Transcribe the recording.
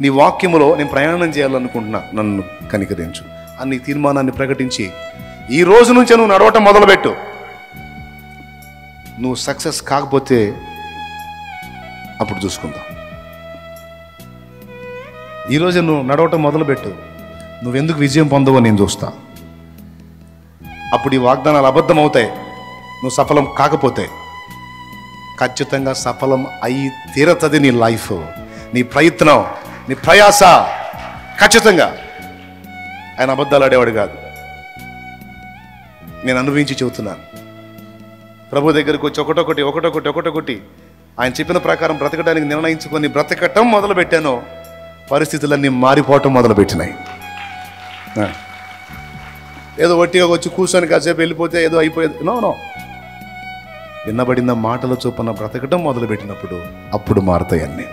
నీ వాక్యములో నేను ప్రయాణం చేయాలనుకుంటున్నా, నన్ను కనికరించు అని తీర్మానాన్ని ప్రకటించి ఈ రోజు నుంచే నువ్వు నడవటం మొదలుపెట్టు. నువ్వు సక్సెస్ కాకపోతే అప్పుడు చూసుకుందాం. ఈరోజే నువ్వు నడవటం మొదలుపెట్టు. నువ్వెందుకు విజయం పొందవో నేను చూస్తా. అప్పుడు ఈ వాగ్దానాలు అబద్ధం అవుతాయి. నువ్వు సఫలం కాకపోతే ఖచ్చితంగా సఫలం అయి తీరతది నీ లైఫ్, నీ ప్రయత్నం, నీ ప్రయాస. ఖచ్చితంగా ఆయన అబద్ధాలు ఆడేవాడు కాదు. నేను అనుభవించి చెబుతున్నాను. ప్రభు దగ్గరికి వచ్చి ఒకటొకటి ఆయన చెప్పిన ప్రకారం బ్రతకడానికి నిర్ణయించుకొని బ్రతకటం మొదలుపెట్టాను. పరిస్థితులన్నీ మారిపోవటం మొదలుపెట్టినాయి. ఏదో ఒట్టిగా వచ్చి కూర్చొని కాసేపు వెళ్ళిపోతే ఏదో అయిపోయేది. నో, విన్నబడిన మాటల చొప్పున బ్రతకటం మొదలుపెట్టినప్పుడు అప్పుడు మారుతాయి అన్నీ.